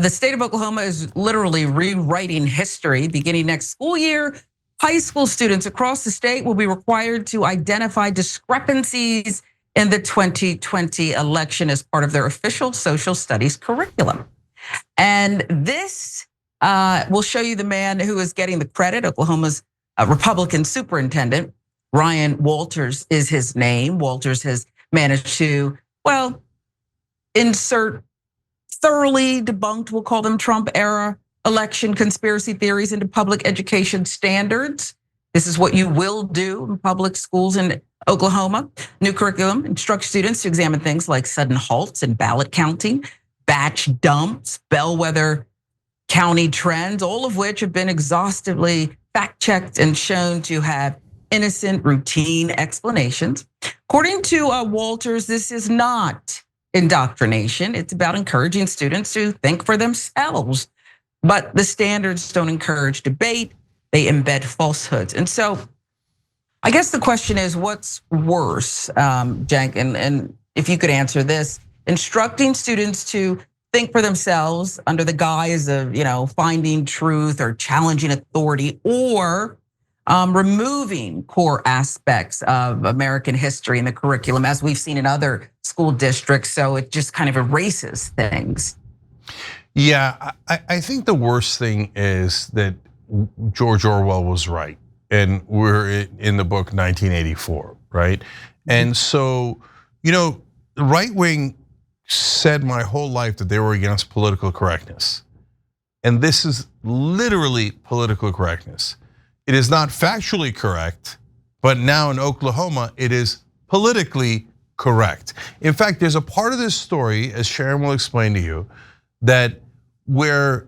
The state of Oklahoma is literally rewriting history. Beginning next school year, high school students across the state will be required to identify discrepancies in the 2020 election as part of their official social studies curriculum. And this will show you the man who is getting the credit. Oklahoma's Republican superintendent, Ryan Walters is his name. Walters has managed to, well, insert thoroughly debunked, we'll call them Trump era election conspiracy theories into public education standards. This is what you will do in public schools in Oklahoma. New curriculum instructs students to examine things like sudden halts in ballot counting, batch dumps, bellwether county trends, all of which have been exhaustively fact-checked and shown to have innocent, routine explanations. According to Walters, this is not indoctrination. It's about encouraging students to think for themselves. But the standards don't encourage debate, they embed falsehoods. And so I guess the question is, what's worse, Cenk, and if you could answer this, instructing students to think for themselves under the guise of, finding truth or challenging authority, or removing core aspects of American history in the curriculum, as we've seen in other school districts, so it just kind of erases things. Yeah, I think the worst thing is that George Orwell was right, and we're in the book 1984, right? And so, the right wing said my whole life that they were against political correctness. And this is literally political correctness. It is not factually correct, but now in Oklahoma, it is politically correct. In fact, there's a part of this story, as Sharon will explain to you, that where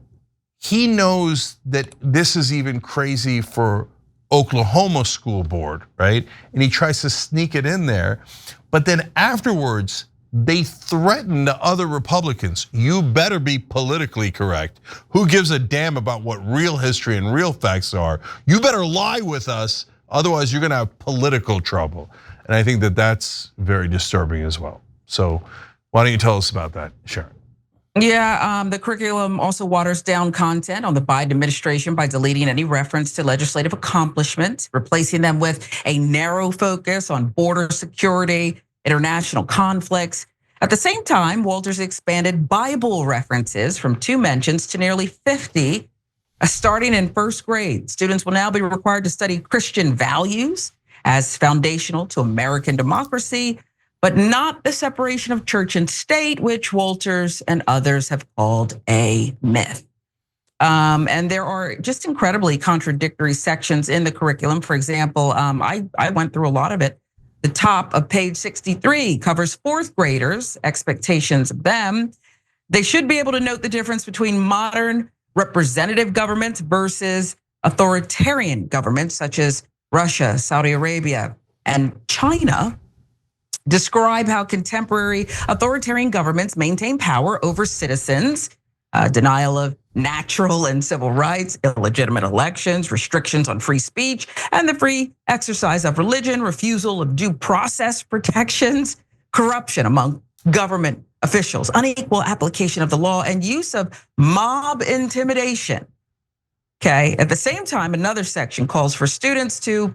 he knows that this is even crazy for Oklahoma school board, right? And he tries to sneak it in there, but then afterwards, they threaten the other Republicans. You better be politically correct. Who gives a damn about what real history and real facts are? You better lie with us, otherwise you're gonna have political trouble. And I think that that's very disturbing as well. So why don't you tell us about that, Sharon? Yeah, the curriculum also waters down content on the Biden administration by deleting any reference to legislative accomplishments, replacing them with a narrow focus on border security, international conflicts. At the same time, Walters expanded Bible references from 2 mentions to nearly 50, starting in first grade. Students will now be required to study Christian values as foundational to American democracy, but not the separation of church and state, which Walters and others have called a myth. And there are just incredibly contradictory sections in the curriculum. For example, I went through a lot of it. The top of page 63 covers 4th graders, expectations of them. They should be able to note the difference between modern representative governments versus authoritarian governments, such as Russia, Saudi Arabia, and China. Describe how contemporary authoritarian governments maintain power over citizens, denial of natural and civil rights, illegitimate elections, restrictions on free speech, and the free exercise of religion, refusal of due process protections, corruption among government officials, unequal application of the law, and use of mob intimidation. Okay, at the same time, another section calls for students to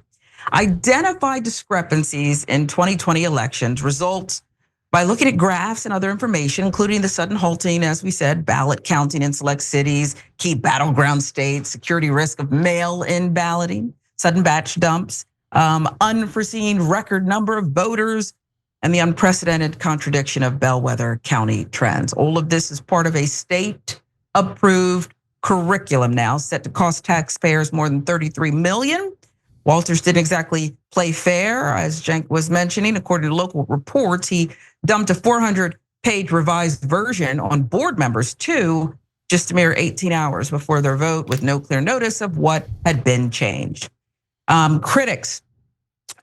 identify discrepancies in 2020 elections results by looking at graphs and other information, including the sudden halting, as we said, ballot counting in select cities, key battleground states, security risk of mail-in balloting, sudden batch dumps, unforeseen record number of voters, and the unprecedented contradiction of bellwether county trends. All of this is part of a state-approved curriculum now set to cost taxpayers more than $33 million. Walters didn't exactly play fair, as Cenk was mentioning. According to local reports, he dumped a 400-page revised version on board members too, just a mere 18 hours before their vote, with no clear notice of what had been changed. Critics,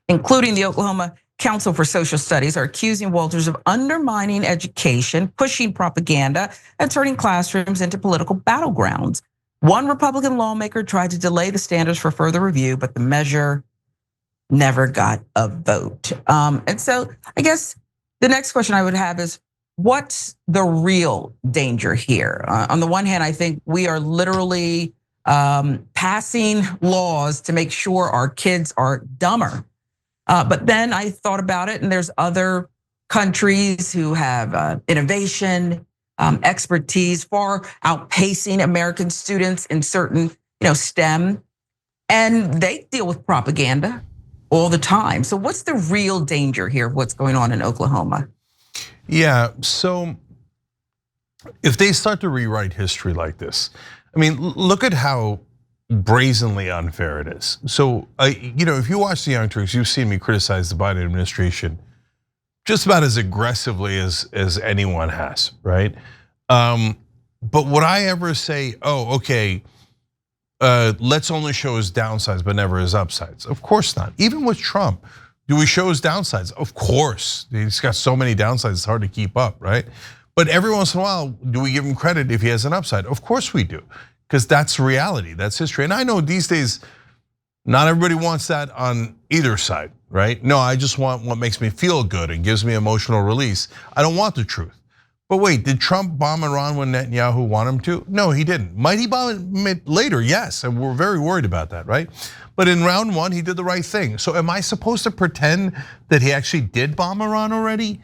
including the Oklahoma Council for Social Studies, are accusing Walters of undermining education, pushing propaganda, and turning classrooms into political battlegrounds. One Republican lawmaker tried to delay the standards for further review, but the measure never got a vote. And so I guess the next question I would have is, what's the real danger here? On the one hand, I think we are literally passing laws to make sure our kids are dumber. But then I thought about it, and there's other countries who have innovation, expertise, far outpacing American students in certain, STEM, and they deal with propaganda all the time. So what's the real danger here of what's going on in Oklahoma? Yeah, so if they start to rewrite history like this, I mean, look at how brazenly unfair it is. So, if you watch the Young Turks, you've seen me criticize the Biden administration just about as aggressively as anyone has, right? But would I ever say, oh, okay, let's only show his downsides but never his upsides? Of course not. Even with Trump, do we show his downsides? Of course. He's got so many downsides, it's hard to keep up, right? But every once in a while, do we give him credit if he has an upside? Of course we do, because that's reality, that's history. And I know these days, not everybody wants that on either side, right? No, I just want what makes me feel good and gives me emotional release. I don't want the truth. But wait, did Trump bomb Iran when Netanyahu wanted him to? No, he didn't. Might he bomb it later? Yes, and we're very worried about that, right? But in round one, he did the right thing. So am I supposed to pretend that he actually did bomb Iran already?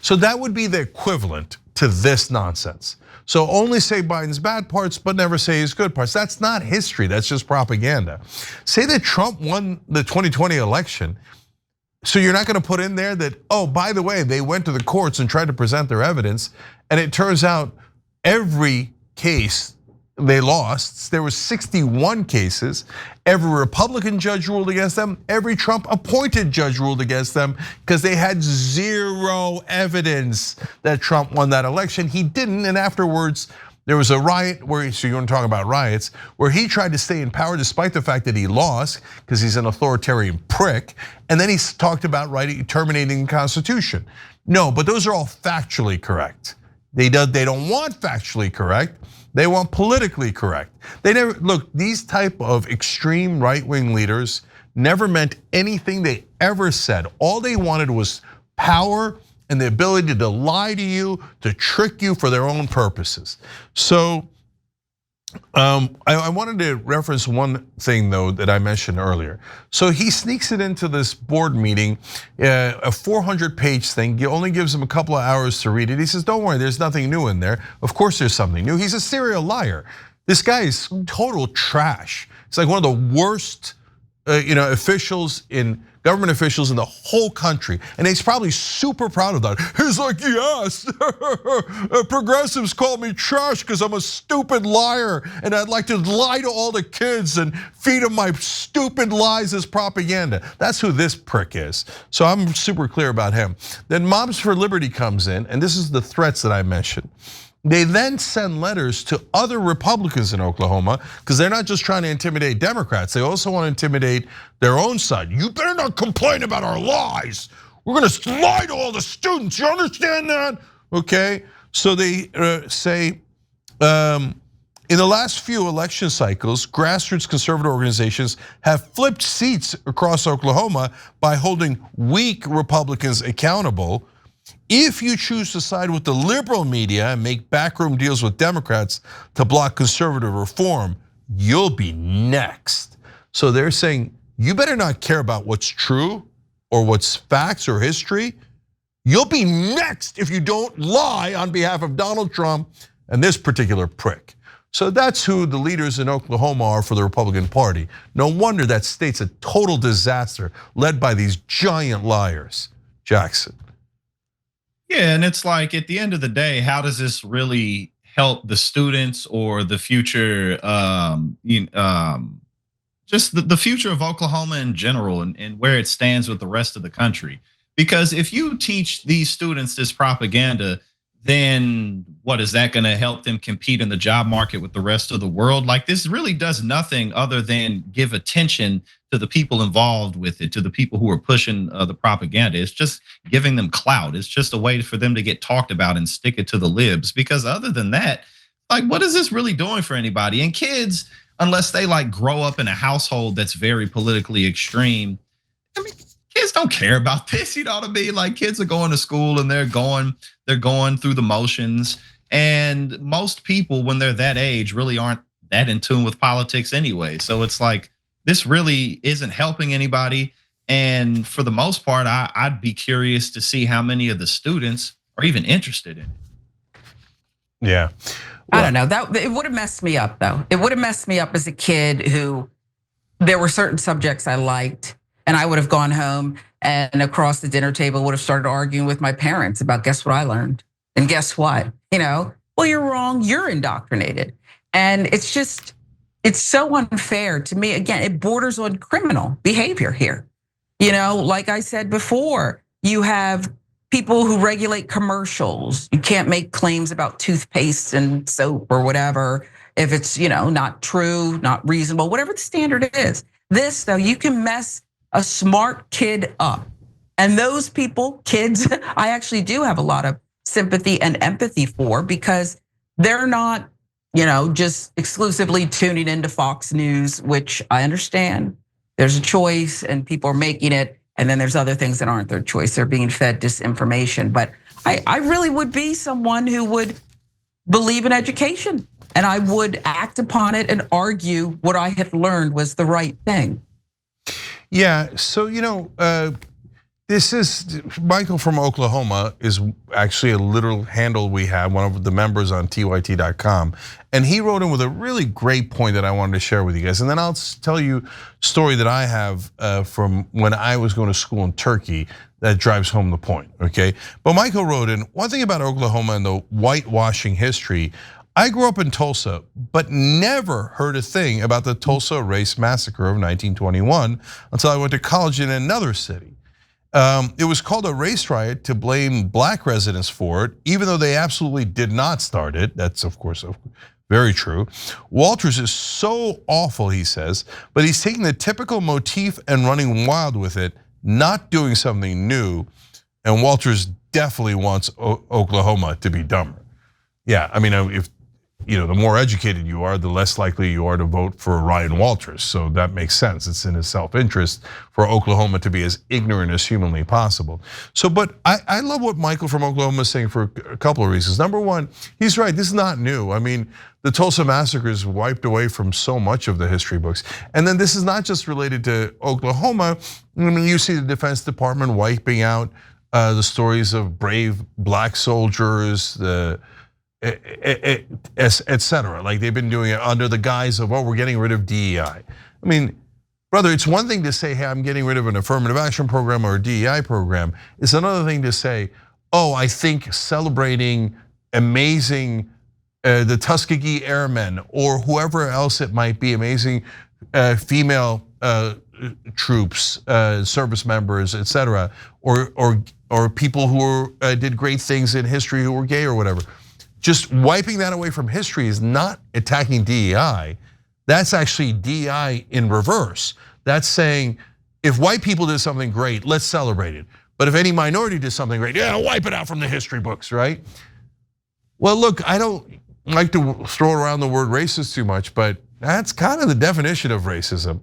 So that would be the equivalent to this nonsense. So only say Biden's bad parts, but never say his good parts. That's not history, that's just propaganda. Say that Trump won the 2020 election. So you're not gonna put in there that, oh, by the way, they went to the courts and tried to present their evidence, and it turns out every case they lost, there were 61 cases, every Republican judge ruled against them, every Trump appointed judge ruled against them because they had zero evidence that Trump won that election. He didn't, and afterwards, there was a riot where, so you want to talk about riots, where he tried to stay in power despite the fact that he lost because he's an authoritarian prick. And then he talked about terminating the Constitution. No, but those are all factually correct. They don't want factually correct. They want politically correct. They never, look, these type of extreme right-wing leaders never meant anything they ever said. All they wanted was power and the ability to lie to you, to trick you for their own purposes. So I wanted to reference one thing though that I mentioned earlier. So he sneaks it into this board meeting, a 400-page thing. He only gives him a couple of hours to read it. He says, don't worry, there's nothing new in there. Of course there's something new. He's a serial liar. This guy is total trash. It's like one of the worst officials government officials in the whole country, and he's probably super proud of that. He's like, yes, progressives call me trash because I'm a stupid liar, and I'd like to lie to all the kids and feed them my stupid lies as propaganda. That's who this prick is. So I'm super clear about him. Then Moms for Liberty comes in, and this is the threats that I mentioned. They then send letters to other Republicans in Oklahoma because they're not just trying to intimidate Democrats. They also want to intimidate their own side. You better not complain about our lies. We're going to lie to all the students. You understand that? Okay. So they say, in the last few election cycles, grassroots conservative organizations have flipped seats across Oklahoma by holding weak Republicans accountable. If you choose to side with the liberal media and make backroom deals with Democrats to block conservative reform, you'll be next. So they're saying, you better not care about what's true or what's facts or history. You'll be next if you don't lie on behalf of Donald Trump and this particular prick. So that's who the leaders in Oklahoma are for the Republican Party. No wonder that state's a total disaster led by these giant liars. Jackson. Yeah, and it's like at the end of the day, how does this really help the students or the future, just the future of Oklahoma in general and where it stands with the rest of the country? Because if you teach these students this propaganda, then what is that going to help them compete in the job market with the rest of the world? Like, this really does nothing other than give attention to the people involved with it, to the people who are pushing the propaganda. It's just giving them clout. It's just a way for them to get talked about and stick it to the libs. Because other than that, like, what is this really doing for anybody? And kids, unless they like grow up in a household that's very politically extreme, I mean, kids don't care about this. You know what I mean? Like kids are going to school and they're going through the motions. And most people, when they're that age, really aren't that in tune with politics anyway. So it's like this really isn't helping anybody. And for the most part, I'd be curious to see how many of the students are even interested in it. Yeah. I don't know. That it would have messed me up though. It would have messed me up as a kid who there were certain subjects I liked, and I would have gone home and across the dinner table would have started arguing with my parents about guess what I learned. And guess what? Well, you're wrong, you're indoctrinated. And it's so unfair to me. Again, it borders on criminal behavior here. Like I said before, you have people who regulate commercials. You can't make claims about toothpaste and soap or whatever if it's, not true, not reasonable, whatever the standard is. This though, you can mess a smart kid up. And those people, kids, I actually do have a lot of sympathy and empathy for, because they're not, just exclusively tuning into Fox News, which I understand. There's a choice and people are making it. And then there's other things that aren't their choice. They're being fed disinformation. But I really would be someone who would believe in education, and I would act upon it and argue what I had learned was the right thing. Yeah, so this is Michael from Oklahoma is actually a literal handle we have, one of the members on tyt.com. And he wrote in with a really great point that I wanted to share with you guys. And then I'll tell you a story that I have from when I was going to school in Turkey that drives home the point, okay? But Michael wrote in, one thing about Oklahoma and the whitewashing history, I grew up in Tulsa, but never heard a thing about the Tulsa race massacre of 1921 until I went to college in another city. It was called a race riot to blame black residents for it, even though they absolutely did not start it. That's of course very true. Walters is so awful, he says, but he's taking the typical motif and running wild with it, not doing something new. And Walters definitely wants Oklahoma to be dumber. Yeah, I mean, if the more educated you are, the less likely you are to vote for Ryan Walters. So that makes sense. It's in his self-interest for Oklahoma to be as ignorant as humanly possible. So, but I love what Michael from Oklahoma is saying for a couple of reasons. Number one, he's right, this is not new. I mean, the Tulsa massacre is wiped away from so much of the history books. And then this is not just related to Oklahoma. I mean, you see the Defense Department wiping out the stories of brave black soldiers, etc. Like they've been doing it under the guise of, we're getting rid of DEI. I mean, brother, it's one thing to say, hey, I'm getting rid of an affirmative action program or a DEI program. It's another thing to say, I think celebrating amazing the Tuskegee Airmen or whoever else it might be, amazing female troops, service members, etc., or people who did great things in history who were gay or whatever. Just wiping that away from history is not attacking DEI. That's actually DEI in reverse. That's saying if white people did something great, let's celebrate it. But if any minority did something great, wipe it out from the history books, right? Well, look, I don't like to throw around the word racist too much, but that's kind of the definition of racism.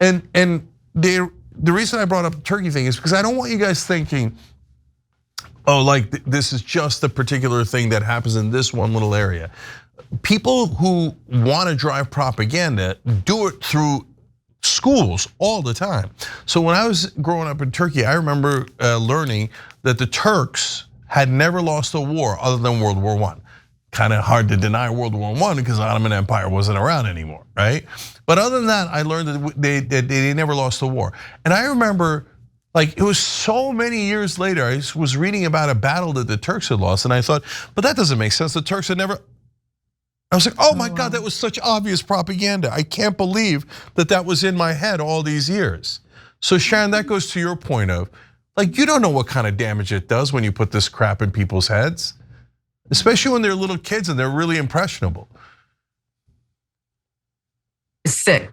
And the reason I brought up the Turkey thing is because I don't want you guys thinking, like this is just a particular thing that happens in this one little area. People who want to drive propaganda do it through schools all the time. So when I was growing up in Turkey, I remember learning that the Turks had never lost a war other than World War I. Kind of hard to deny World War I because the Ottoman Empire wasn't around anymore, right? But other than that, I learned that they never lost a war. And I remember, like, it was so many years later, I was reading about a battle that the Turks had lost, and I thought, but that doesn't make sense. The Turks had never. I was like, oh my God, that was such obvious propaganda. I can't believe that was in my head all these years. So Sharon, that goes to your point of, like, you don't know what kind of damage it does when you put this crap in people's heads, especially when they're little kids and they're really impressionable. Sick.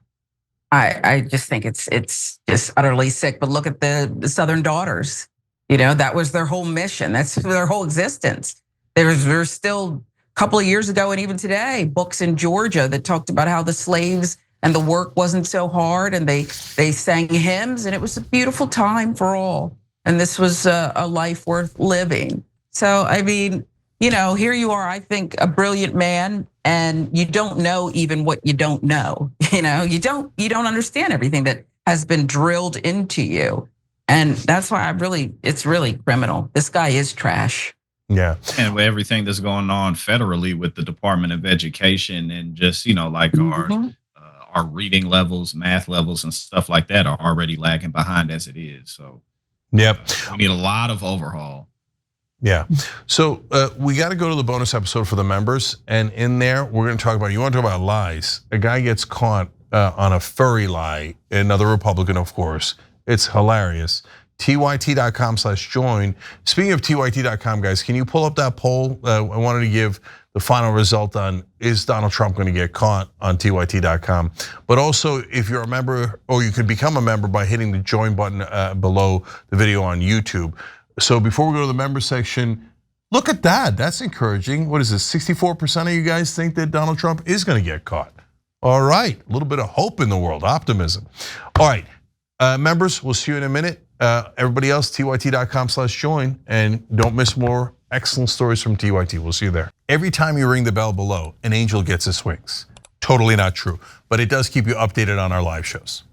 I just think it's just utterly sick. But look at the Southern Daughters. That was their whole mission. That's their whole existence. There's still a couple of years ago and even today, books in Georgia that talked about how the slaves and the work wasn't so hard, and they sang hymns, and it was a beautiful time for all. And this was a life worth living. So I mean, here you are, I think, a brilliant man, and you don't know even what you don't know. You don't understand everything that has been drilled into you. And that's why it's really criminal. This guy is trash. Yeah. And with everything that's going on federally with the Department of Education and just, like our reading levels, math levels, and stuff like that are already lagging behind as it is. So yep. We need a lot of overhaul. Yeah. So we got to go to the bonus episode for the members. And in there, we're going to talk about, you want to talk about lies. A guy gets caught on a furry lie, another Republican, of course. It's hilarious. tyt.com/join. Speaking of tyt.com, guys, can you pull up that poll? I wanted to give the final result on, is Donald Trump going to get caught, on tyt.com. But also, if you're a member, or you can become a member by hitting the join button below the video on YouTube. So before we go to the member section, look at that. That's encouraging. What is this? 64% of you guys think that Donald Trump is going to get caught. All right, a little bit of hope in the world, optimism. All right, members, we'll see you in a minute. Everybody else, tyt.com/join, and don't miss more excellent stories from TYT. We'll see you there. Every time you ring the bell below, an angel gets his wings. Totally not true, but it does keep you updated on our live shows.